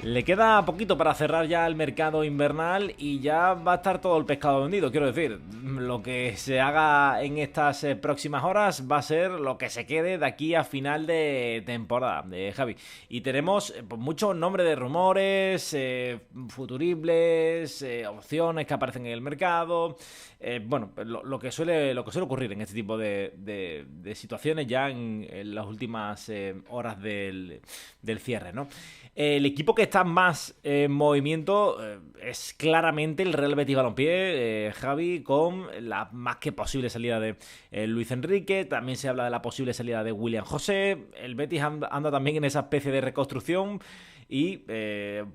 Le queda poquito para cerrar ya el mercado invernal y ya va a estar todo el pescado vendido. Quiero decir, lo que se haga en estas próximas horas va a ser lo que se quede de aquí a final de temporada, de Javi. Y tenemos pues, muchos nombres de rumores, futuribles, opciones que aparecen en el mercado. Bueno, lo que suele ocurrir en este tipo de situaciones ya en las últimas horas del cierre, ¿no? El equipo que está más en movimiento es claramente el Real Betis Balompié, Javi, con la más que posible salida de Luis Enrique. También se habla de la posible salida de William José. El Betis anda también en esa especie de reconstrucción. Y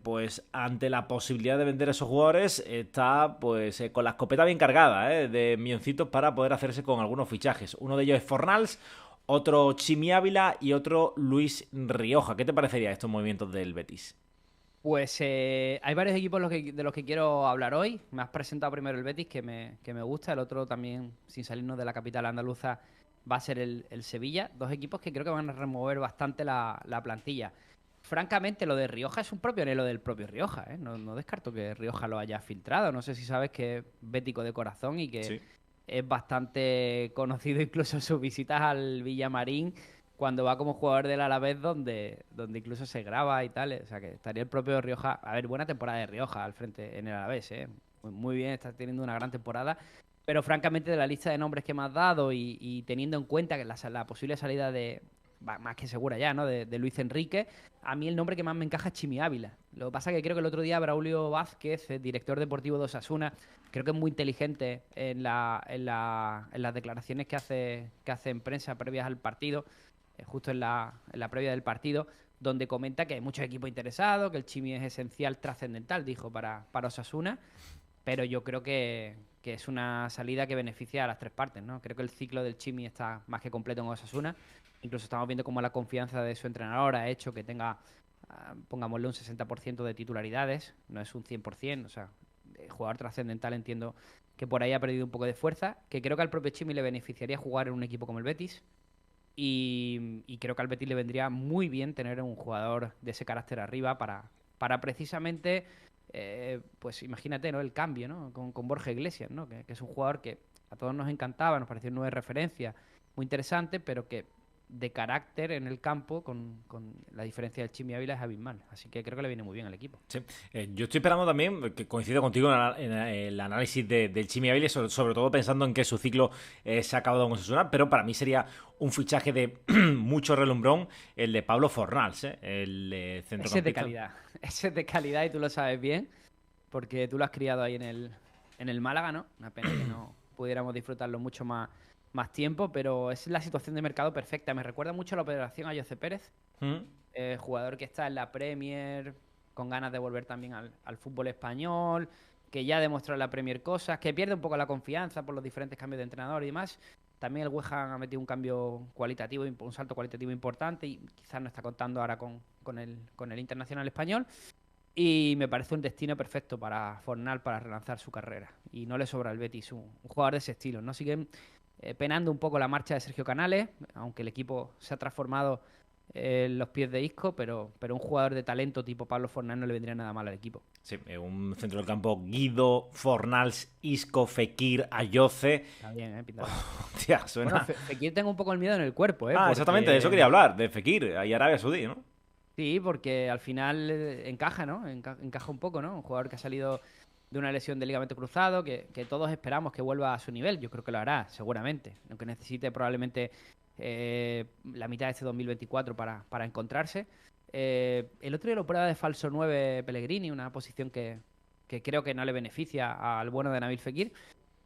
pues ante la posibilidad de vender a esos jugadores está pues con la escopeta bien cargada de milloncitos para poder hacerse con algunos fichajes. Uno de ellos es Fornals, otro Chimi Ávila y otro Luis Rioja. ¿Qué te parecería estos movimientos del Betis? Pues hay varios equipos de los que quiero hablar hoy. Me has presentado primero el Betis, que me gusta. El otro también, sin salirnos de la capital andaluza, va a ser el Sevilla. Dos equipos que creo que van a remover bastante la plantilla. Francamente, lo de Rioja es un propio anhelo del propio Rioja, ¿eh? No descarto que Rioja lo haya filtrado. No sé si sabes que es bético de corazón y que Sí. es bastante conocido incluso en sus visitas al Villamarín cuando va como jugador del Alavés donde incluso se graba y tal. O sea que estaría el propio Rioja. A ver, buena temporada de Rioja al frente en el Alavés, ¿eh? Muy bien, está teniendo una gran temporada. Pero francamente, de la lista de nombres que me has dado y teniendo en cuenta que la posible salida más que segura ya, ¿no? De Luis Enrique, a mí el nombre que más me encaja es Chimi Ávila. Lo que pasa es que creo que el otro día Braulio Vázquez, el director deportivo de Osasuna, creo que es muy inteligente en las declaraciones que hace en prensa previas al partido, justo en la previa del partido, donde comenta que hay muchos equipos interesados, que el Chimi es esencial, trascendental, dijo, para Osasuna, pero yo creo que es una salida que beneficia a las tres partes, ¿no? Creo que el ciclo del Chimi está más que completo en Osasuna. Incluso estamos viendo cómo la confianza de su entrenador ha hecho que tenga, pongámosle, un 60% de titularidades, no es un 100%, o sea, jugador trascendental entiendo que por ahí ha perdido un poco de fuerza, que creo que al propio Chimi le beneficiaría jugar en un equipo como el Betis, y creo que al Betis le vendría muy bien tener un jugador de ese carácter arriba para precisamente, pues imagínate, ¿no? El cambio, ¿no? Con Borja Iglesias, ¿no? Que es un jugador que a todos nos encantaba, nos pareció una nueva referencia, muy interesante, pero que de carácter en el campo, con la diferencia del Chimi Ávila, es abismal. Así que creo que le viene muy bien al equipo. Sí. Yo estoy esperando también, que coincido contigo en el análisis del Chimi Ávila, sobre todo pensando en que su ciclo se ha acabado con Osasuna, pero para mí sería un fichaje de mucho relumbrón el de Pablo Fornals, el Ese es de centrocampista. calidad, ese es de calidad y tú lo sabes bien, porque tú lo has criado ahí en el Málaga, ¿no? Una pena que no pudiéramos disfrutarlo mucho más tiempo, pero es la situación de mercado perfecta. Me recuerda mucho a la operación a José Pérez, ¿Mm? jugador que está en la Premier, con ganas de volver también al fútbol español, que ya demostró en la Premier cosas, que pierde un poco la confianza por los diferentes cambios de entrenador y demás. También el West Ham ha metido un cambio cualitativo, un salto cualitativo importante y quizás no está contando ahora con el internacional español. Y me parece un destino perfecto para Fornal para relanzar su carrera. Y no le sobra al Betis un jugador de ese estilo. No siguen penando un poco la marcha de Sergio Canales, aunque el equipo se ha transformado en los pies de Isco, pero un jugador de talento tipo Pablo Fornal no le vendría nada mal al equipo. Sí, un centro del campo Guido, Fornals, Isco, Fekir, Ayoce. Está bien, pinta bien. Hostia, Bueno, suena. Fekir tengo un poco el miedo en el cuerpo, Ah, exactamente, de eso porque quería hablar, de Fekir y Arabia Saudí, ¿no? sí, porque al final encaja, ¿no? Encaja un poco, ¿no? Un jugador que ha salido de una lesión de ligamento cruzado, que todos esperamos que vuelva a su nivel. Yo creo que lo hará, seguramente. Aunque necesite probablemente la mitad de este 2024 para encontrarse. El otro día lo prueba de falso 9 Pellegrini, una posición que creo que no le beneficia al bueno de Nabil Fekir.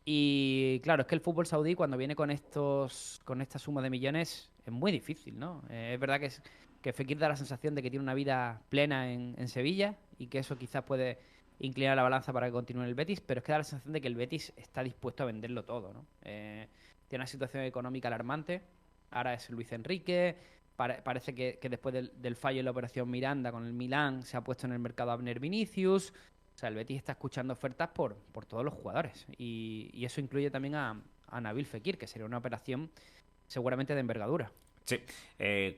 Y claro, es que el fútbol saudí cuando viene con esta suma de millones es muy difícil, ¿no? Es verdad que Fekir da la sensación de que tiene una vida plena en Sevilla y que eso quizás puede inclinar la balanza para que continúe en el Betis, pero es que da la sensación de que el Betis está dispuesto a venderlo todo, ¿no? Tiene una situación económica alarmante, ahora es Luis Enrique, parece que después del fallo en la operación Miranda con el Milán se ha puesto en el mercado Abner Vinicius. O sea, el Betis está escuchando ofertas por todos los jugadores. Y eso incluye también a Nabil Fekir, que sería una operación seguramente de envergadura. Sí,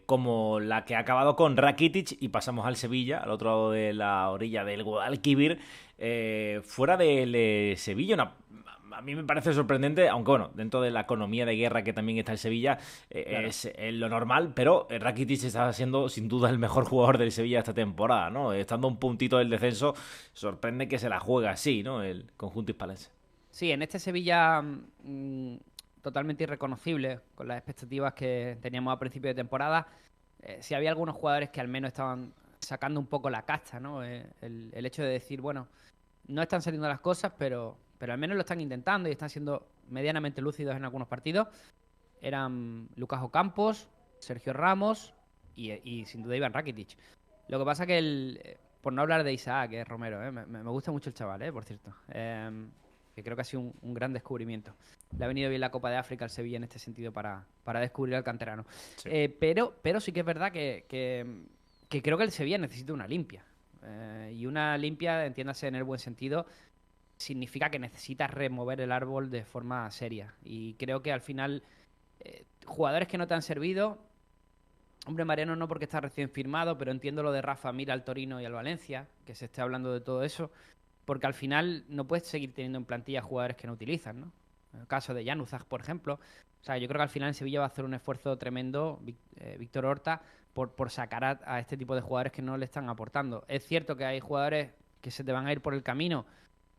como la que ha acabado con Rakitic y pasamos al Sevilla, al otro lado de la orilla del Guadalquivir, fuera del Sevilla, a mí me parece sorprendente, aunque bueno, dentro de la economía de guerra que también está el Sevilla, Claro. es lo normal, pero Rakitic está siendo sin duda el mejor jugador del Sevilla esta temporada, ¿no? Estando a un puntito del descenso, sorprende que se la juegue así, ¿no? El conjunto hispalense. Sí, en este Sevilla totalmente irreconocible con las expectativas que teníamos a principio de temporada. Sí había algunos jugadores que al menos estaban sacando un poco la casta, ¿no? El hecho de decir, bueno, no están saliendo las cosas, pero al menos lo están intentando y están siendo medianamente lúcidos en algunos partidos. Eran Lucas Ocampos, Sergio Ramos y sin duda Iván Rakitic. Lo que pasa que por no hablar de Isaac, que es Romero, me gusta mucho el chaval, por cierto. Que creo que ha sido un gran descubrimiento. Le ha venido bien la Copa de África al Sevilla en este sentido para descubrir al canterano. Sí. Pero sí que es verdad que creo que el Sevilla necesita una limpia. Y una limpia, entiéndase en el buen sentido, significa que necesitas remover el árbol de forma seria. Y creo que al final, jugadores que no te han servido, hombre, Mariano no porque está recién firmado, pero entiendo lo de Rafa Mir al Torino y al Valencia, que se esté hablando de todo eso, porque al final no puedes seguir teniendo en plantilla jugadores que no utilizan, ¿no? En el caso de Januzaj, por ejemplo. O sea, yo creo que al final en Sevilla va a hacer un esfuerzo tremendo Víctor Horta por sacar a este tipo de jugadores que no le están aportando. Es cierto que hay jugadores que se te van a ir por el camino,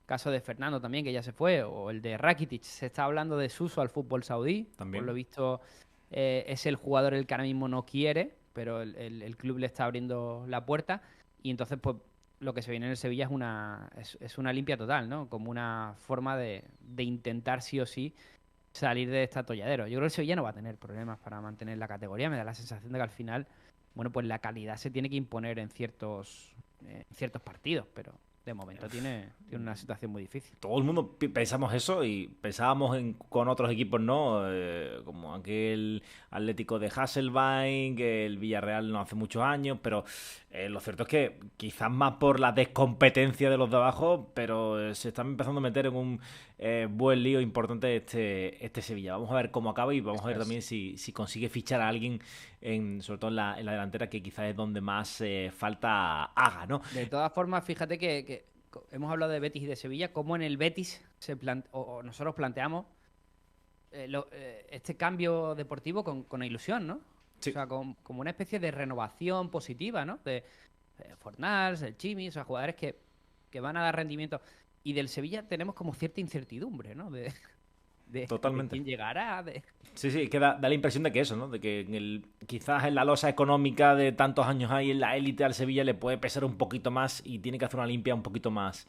caso de Fernando también, que ya se fue, o el de Rakitic. Se está hablando de Suso al fútbol saudí. Por También. lo visto, es el jugador el que ahora mismo no quiere, pero el club le está abriendo la puerta. Y entonces, pues, lo que se viene en el Sevilla es una limpia total, ¿no? Como una forma de intentar sí o sí salir de este atolladero. Yo creo que el Sevilla no va a tener problemas para mantener la categoría. Me da la sensación de que al final, bueno, pues la calidad se tiene que imponer en ciertos partidos, pero de momento tiene una situación muy difícil. Todo el mundo pensamos eso y pensábamos con otros equipos, ¿no? Como aquel Atlético de Hasselbaink, el Villarreal no hace muchos años, pero lo cierto es que quizás más por la descompetencia de los de abajo, pero se están empezando a meter en un buen lío importante este Sevilla. Vamos a ver cómo acaba y vamos a Eso ver es. también si consigue fichar a alguien, sobre todo en la delantera, que quizás es donde más falta haga, ¿no? De todas formas, fíjate que hemos hablado de Betis y de Sevilla, como en el Betis o nosotros planteamos este cambio deportivo con ilusión, ¿no? O Sí. sea, como una especie de renovación positiva, ¿no? De Fornals, el Chimi, o sea, jugadores que van a dar rendimiento. Y del Sevilla tenemos como cierta incertidumbre, ¿no? De Totalmente. quién llegará, Sí, sí, que da la impresión de que eso, ¿no? De que quizás en la losa económica de tantos años ahí en la élite al Sevilla le puede pesar un poquito más y tiene que hacer una limpia un poquito más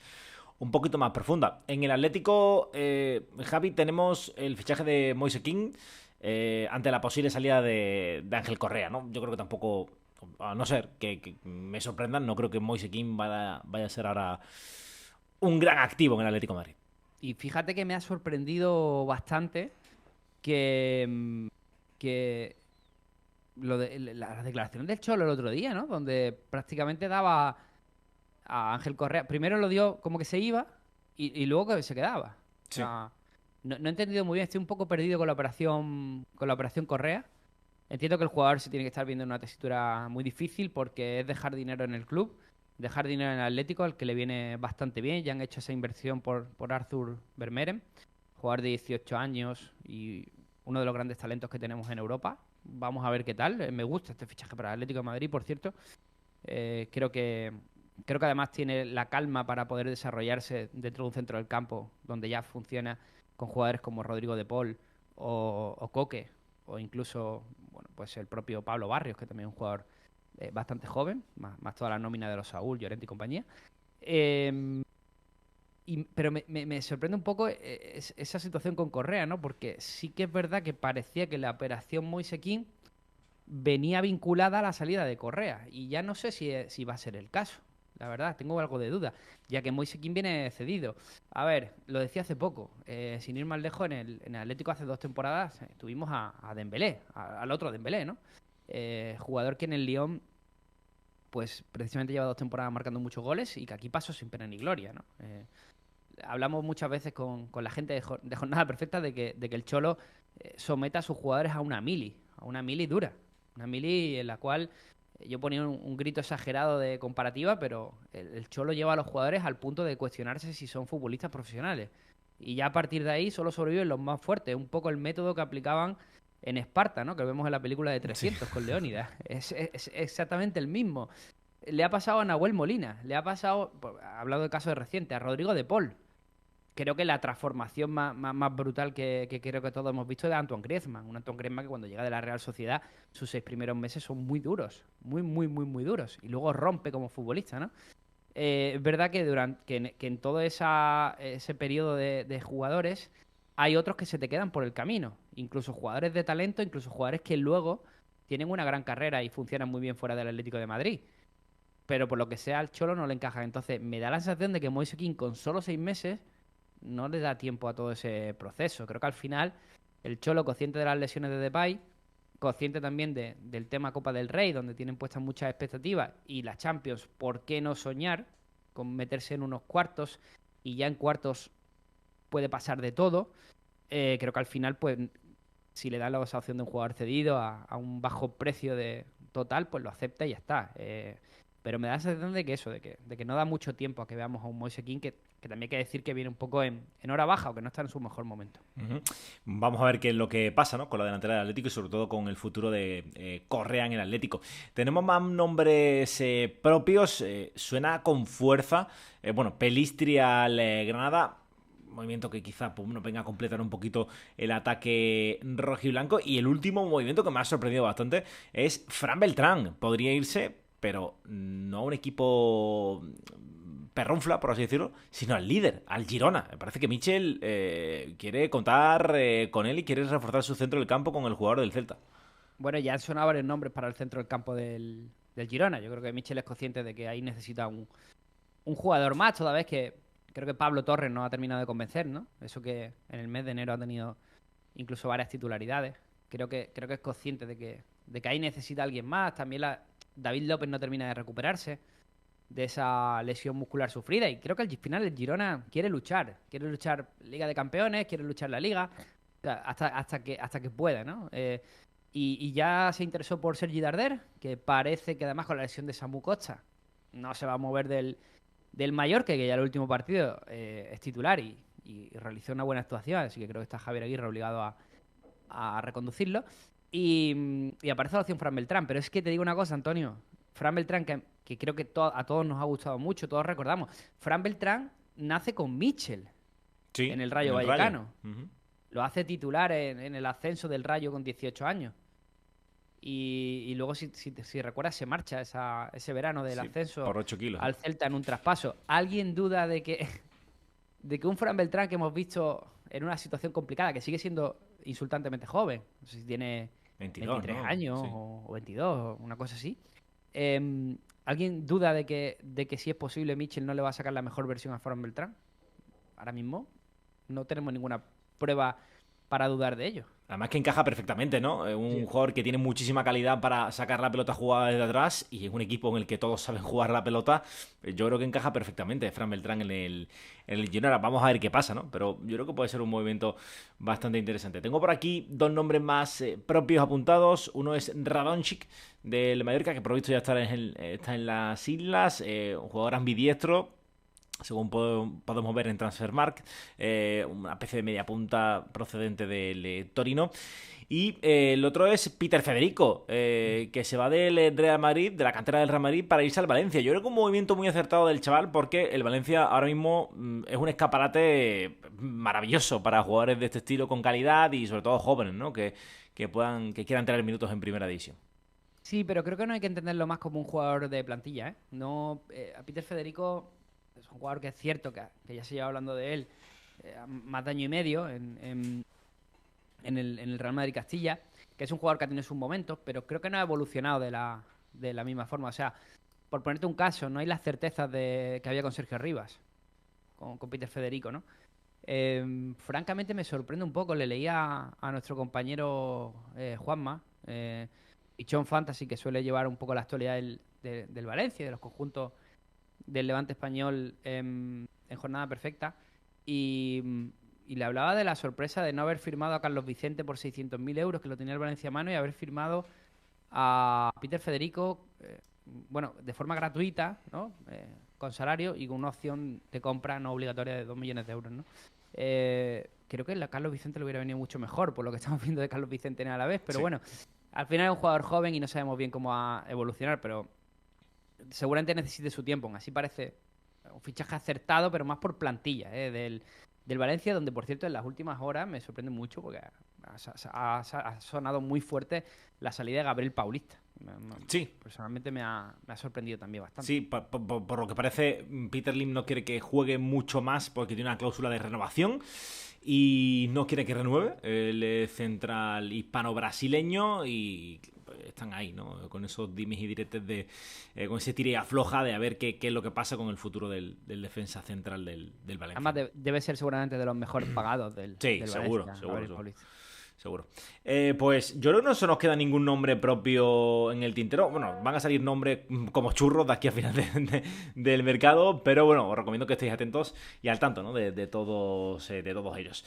profunda. En el Atlético, Javi, tenemos el fichaje de Moise King ante la posible salida de Ángel Correa, ¿no? Yo creo que tampoco, a no ser que me sorprendan, no creo que Moise King vaya a ser ahora un gran activo en el Atlético de Madrid. Y fíjate que me ha sorprendido bastante que, que las declaraciones del Cholo el otro día, ¿no? Donde prácticamente daba a Ángel Correa. Primero lo dio como que se iba y luego que se quedaba. O Sí. sea, no he entendido muy bien, estoy un poco perdido con la operación Correa. Entiendo que el jugador se tiene que estar viendo en una tesitura muy difícil porque es dejar dinero en el club, dejar dinero en el Atlético, al que le viene bastante bien. Ya han hecho esa inversión por Arthur Vermeeren, jugador de 18 años y uno de los grandes talentos que tenemos en Europa. Vamos a ver qué tal. Me gusta este fichaje para el Atlético de Madrid, por cierto. Creo que además tiene la calma para poder desarrollarse dentro de un centro del campo donde ya funciona con jugadores como Rodrigo de Paul o Coque o incluso bueno, pues el propio Pablo Barrios, que también es un jugador bastante joven, más toda la nómina de los Saúl, Llorente y compañía. Eh, pero me sorprende un poco esa situación con Correa, ¿no? Porque sí que es verdad que parecía que la operación Moise Kean venía vinculada a la salida de Correa. Y ya no sé si va a ser el caso. La verdad, tengo algo de duda, ya que Moise Kean viene cedido. A ver, lo decía hace poco, sin ir más lejos, en el Atlético hace 2 temporadas tuvimos a Dembélé, al otro Dembélé, ¿no? Jugador que en el Lyon, pues precisamente lleva 2 temporadas marcando muchos goles y que aquí pasó sin pena ni gloria, ¿no? Hablamos muchas veces con la gente de Jornada Perfecta de que el Cholo someta a sus jugadores a una mili dura. Una mili en la cual yo ponía un grito exagerado de comparativa, pero el Cholo lleva a los jugadores al punto de cuestionarse si son futbolistas profesionales. Y ya a partir de ahí solo sobreviven los más fuertes. Un poco el método que aplicaban en Esparta, ¿no? Que vemos en la película de Sí. 300 con Leónidas. Es exactamente el mismo. Le ha pasado a Nahuel Molina, le ha pasado, hablando de casos recientes, a Rodrigo de Paul. Creo que la transformación más brutal que creo que todos hemos visto es de Antoine Griezmann. Un Antoine Griezmann que cuando llega de la Real Sociedad, sus 6 primeros meses son muy duros. Muy duros. Y luego rompe como futbolista, ¿no? Es verdad que, que en todo ese periodo de jugadores hay otros que se te quedan por el camino. Incluso jugadores de talento, incluso jugadores que luego tienen una gran carrera y funcionan muy bien fuera del Atlético de Madrid. Pero por lo que sea, al Cholo no le encaja. Entonces, me da la sensación de que Moise Kean con solo 6 meses no le da tiempo a todo ese proceso. Creo que al final el Cholo, consciente de las lesiones de Depay, consciente también del tema Copa del Rey, donde tienen puestas muchas expectativas, y la Champions, ¿por qué no soñar con meterse en unos cuartos? Y ya en cuartos puede pasar de todo. Creo que al final, pues, si le dan la opción de un jugador cedido a un bajo precio de total, pues lo acepta y ya está. Pero me da la sensación de que eso, de que no da mucho tiempo a que veamos a un Moise Kean que también hay que decir que viene un poco en hora baja o que no está en su mejor momento. Ujú. Vamos a ver qué es lo que pasa, ¿no? Con la delantera del Atlético y sobre todo con el futuro de Correa en el Atlético. Tenemos más nombres propios, suena con fuerza. Bueno, Pelistri al Granada. Movimiento que quizá pues, nos venga a completar un poquito el ataque rojiblanco. Y el último movimiento que me ha sorprendido bastante es Fran Beltrán. Podría irse, pero no a un equipo perrunfla, por así decirlo, sino al líder, al Girona. Me parece que Michel quiere contar con él y quiere reforzar su centro del campo con el jugador del Celta. Bueno, ya han sonado varios nombres para el centro del campo del Girona. Yo creo que Michel es consciente de que ahí necesita un jugador más, toda vez que creo que Pablo Torres no ha terminado de convencer, ¿no? Eso que en el mes de enero ha tenido incluso varias titularidades. Creo que es consciente de que ahí necesita alguien más. También David López no termina de recuperarse de esa lesión muscular sufrida. Y creo que al final el Girona quiere luchar. Quiere luchar Liga de Campeones, quiere luchar la Liga, o sea, hasta que pueda, ¿no? Y ya se interesó por Sergi Darder, que parece que además con la lesión de Samu Costa no se va a mover del Mallorca, que ya el último partido es titular y realizó una buena actuación, así que creo que está Javier Aguirre obligado a reconducirlo. Y aparece la opción Fran Beltrán, pero es que te digo una cosa, Antonio. Fran Beltrán, que creo que a todos nos ha gustado mucho, todos recordamos. Fran Beltrán nace con Mitchell Sí, en el en Rayo el Rayo. Vallecano. Ujú. Lo hace titular en el ascenso del Rayo con 18 años. Y luego, si recuerdas, se marcha ese verano del Sí, ascenso por 8 kilos. al Celta en un traspaso. ¿Alguien duda de que un Fran Beltrán que hemos visto en una situación complicada, que sigue siendo insultantemente joven, no sé si tiene 22, 23 ¿no? años Sí. o 22, o una cosa así? ¿Alguien duda de que si es posible Mitchell no le va a sacar la mejor versión a Fran Beltrán? Ahora mismo no tenemos ninguna prueba para dudar de ello. Además que encaja perfectamente, ¿no? Un Sí. jugador que tiene muchísima calidad para sacar la pelota jugada desde atrás y en un equipo en el que todos saben jugar la pelota, yo creo que encaja perfectamente Fran Beltrán en el Girona. Vamos a ver qué pasa, ¿no? Pero yo creo que puede ser un movimiento bastante interesante. Tengo por aquí dos nombres más propios apuntados. Uno es Radonjic del Mallorca, que por lo visto ya está en las islas. Un jugador ambidiestro, según podemos ver en Transfermarkt, una especie de media punta procedente del Torino. Y el otro es Peter Federico, que se va del Real Madrid, de la cantera del Real Madrid, para irse al Valencia. Yo creo que un movimiento muy acertado del chaval, porque el Valencia ahora mismo es un escaparate maravilloso para jugadores de este estilo con calidad y sobre todo jóvenes, ¿no? Que quieran tener minutos en primera división. Sí, pero creo que no hay que entenderlo más como un jugador de plantilla, ¿eh? No, a Peter Federico es un jugador que es cierto que ya se lleva hablando de él más de año y medio en el Real Madrid Castilla, que es un jugador que ha tenido sus momentos, pero creo que no ha evolucionado de la misma forma. O sea, por ponerte un caso, no hay las certezas que había con Sergio Rivas, con Peter Federico, ¿no? Francamente me sorprende un poco. Le leía a nuestro compañero Juanma, Pichón Fantasy, que suele llevar un poco la actualidad del Valencia, de los conjuntos del Levante español en jornada perfecta. Y le hablaba de la sorpresa de no haber firmado a Carlos Vicente por 600.000 euros, que lo tenía el Valencia a mano, y haber firmado a Peter Federico, bueno, de forma gratuita, ¿no? Con salario y con una opción de compra no obligatoria de 2 millones de euros, ¿no? Creo que a Carlos Vicente le hubiera venido mucho mejor por lo que estamos viendo de Carlos Vicente en Alavés, pero Sí. bueno, al final es un jugador joven y no sabemos bien cómo va a evolucionar, pero seguramente necesite su tiempo. Aún así parece un fichaje acertado, pero más por plantilla, del Valencia, donde por cierto en las últimas horas me sorprende mucho porque ha sonado muy fuerte la salida de Gabriel Paulista. Sí. Personalmente me ha sorprendido también bastante. Sí, por lo que parece, Peter Lim no quiere que juegue mucho más porque tiene una cláusula de renovación y no quiere que renueve el central hispano-brasileño y están ahí, ¿no? Con esos dimes y diretes con ese tire y afloja de a ver qué es lo que pasa con el futuro del defensa central del Valencia. Además debe ser seguramente de los mejores pagados del seguro, Valencia, seguro. Gabriel Paulista. Seguro. Pues yo creo que no se nos queda ningún nombre propio en el tintero. Bueno, van a salir nombres como churros de aquí a final del mercado, pero bueno, os recomiendo que estéis atentos y al tanto, ¿no? de todos ellos.